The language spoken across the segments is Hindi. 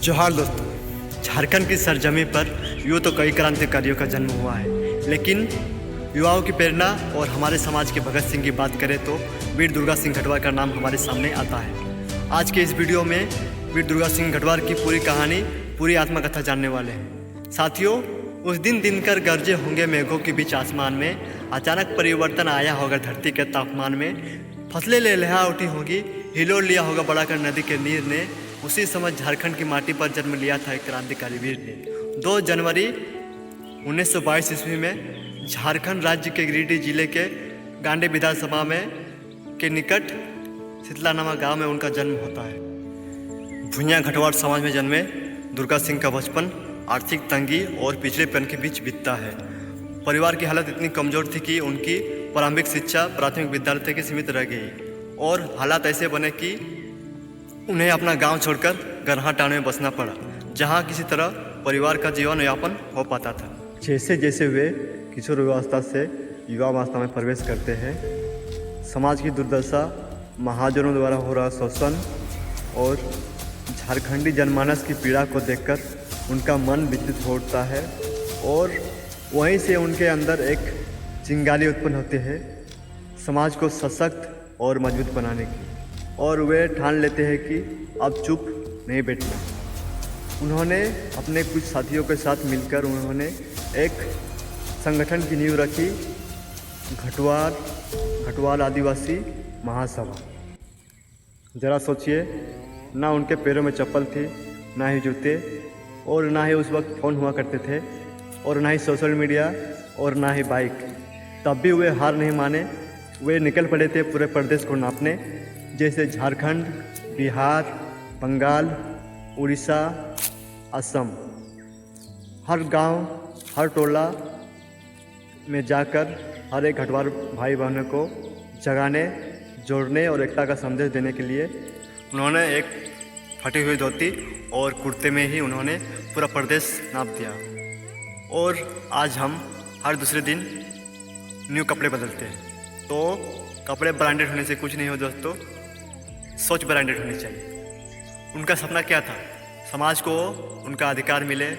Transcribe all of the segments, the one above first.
जोहार दोस्तों। झारखंड की सरजमी पर यूँ तो कई क्रांतिकारियों का जन्म हुआ है, लेकिन युवाओं की प्रेरणा और हमारे समाज के भगत सिंह की बात करें तो वीर दुर्गा सिंह गढ़वार का नाम हमारे सामने आता है। आज के इस वीडियो में वीर दुर्गा सिंह गढ़वार की पूरी कहानी, पूरी आत्मकथा जानने वाले हैं। साथियों, उस दिन दिनकर गरजे होंगे मेघों के बीच आसमान में, अचानक परिवर्तन आया होगा धरती के तापमान में, फसलें लहलहा उठी होगी, हिलोर लिया होगा बढ़ाकर नदी के नीर ने। उसी समय झारखंड की माटी पर जन्म लिया था एक क्रांतिकारी वीर ने। 2 जनवरी 1922 ईस्वी में झारखंड राज्य के गिरिडीह जिले के गांडे विधानसभा में के निकट शीतलानामा गांव में उनका जन्म होता है। भुइयाँ घटवार समाज में जन्मे दुर्गा सिंह का बचपन आर्थिक तंगी और पिछड़ेपन के बीच बीतता है। परिवार की हालत इतनी कमज़ोर थी कि उनकी प्रारंभिक शिक्षा प्राथमिक विद्यालय तक ही सीमित रह गई और हालात ऐसे बने कि उन्हें अपना गांव छोड़कर गरहा टाँड़ में बसना पड़ा, जहां किसी तरह परिवार का जीवन यापन हो पाता था। जैसे जैसे वे किशोर अवस्था से युवावस्था में प्रवेश करते हैं, समाज की दुर्दशा, महाजनों द्वारा हो रहा शोषण और झारखंडी जनमानस की पीड़ा को देखकर उनका मन विचलित हो उठता है और वहीं से उनके अंदर एक चिंगारी उत्पन्न होती है समाज को सशक्त और मजबूत बनाने की, और वे ठान लेते हैं कि अब चुप नहीं बैठना। उन्होंने अपने कुछ साथियों के साथ मिलकर उन्होंने एक संगठन की नींव रखी, घटवाल आदिवासी महासभा। ज़रा सोचिए, ना उनके पैरों में चप्पल थी, ना ही जूते, और ना ही उस वक्त फ़ोन हुआ करते थे, और ना ही सोशल मीडिया, और ना ही बाइक। तब भी वे हार नहीं माने। वे निकल पड़े थे पूरे प्रदेश को नापने, जैसे झारखंड, बिहार, बंगाल, उड़ीसा, असम। हर गांव, हर टोला में जाकर हर एक घटवार भाई बहनों को जगाने, जोड़ने और एकता का संदेश देने के लिए उन्होंने एक फटी हुई धोती और कुर्ते में ही उन्होंने पूरा प्रदेश नाप दिया। और आज हम हर दूसरे दिन न्यू कपड़े बदलते हैं। तो कपड़े ब्रांडेड होने से कुछ नहीं हो दोस्तों, सोच ब्रांडेड होनी चाहिए। उनका सपना क्या था? समाज को उनका अधिकार मिले,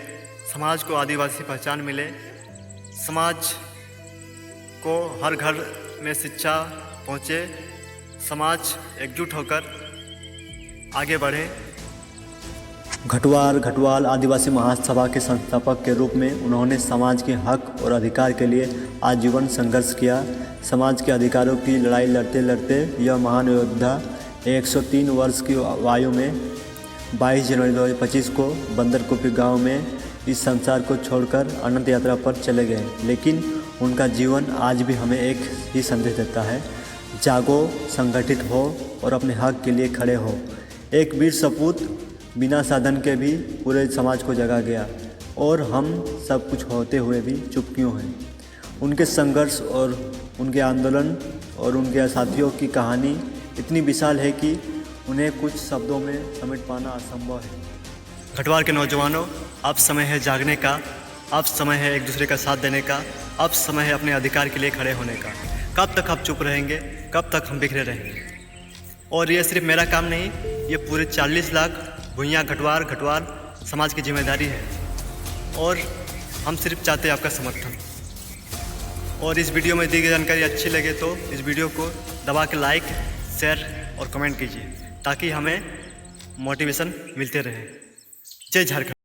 समाज को आदिवासी पहचान मिले, समाज को हर घर में शिक्षा पहुँचे, समाज एकजुट होकर आगे बढ़े। घटवाल आदिवासी महासभा के संस्थापक के रूप में उन्होंने समाज के हक और अधिकार के लिए आजीवन संघर्ष किया। समाज के अधिकारों की लड़ाई लड़ते लड़ते यह महान योद्धा 103 वर्ष की आयु में 22 जनवरी 2025 को बंदरकुपी गांव में इस संसार को छोड़कर अनंत यात्रा पर चले गए। लेकिन उनका जीवन आज भी हमें एक ही संदेश देता है: जागो, संगठित हो और अपने हक के लिए खड़े हो। एक वीर सपूत बिना साधन के भी पूरे समाज को जगा गया, और हम सब कुछ होते हुए भी चुप क्यों हैं? उनके संघर्ष और उनके आंदोलन और उनके साथियों की कहानी इतनी विशाल है कि उन्हें कुछ शब्दों में समेट पाना असंभव है। घटवार के नौजवानों, अब समय है जागने का, अब समय है एक दूसरे का साथ देने का, अब समय है अपने अधिकार के लिए खड़े होने का। कब तक हम चुप रहेंगे? कब तक हम बिखरे रहेंगे? और ये सिर्फ मेरा काम नहीं, ये पूरे 40 लाख भुइयाँ घटवार समाज की जिम्मेदारी है, और हम सिर्फ चाहते हैं आपका समर्थन। और इस वीडियो में दी गई जानकारी अच्छी लगे तो इस वीडियो को दबा के लाइक, शेयर और कमेंट कीजिए, ताकि हमें मोटिवेशन मिलते रहे। जय झारखंड।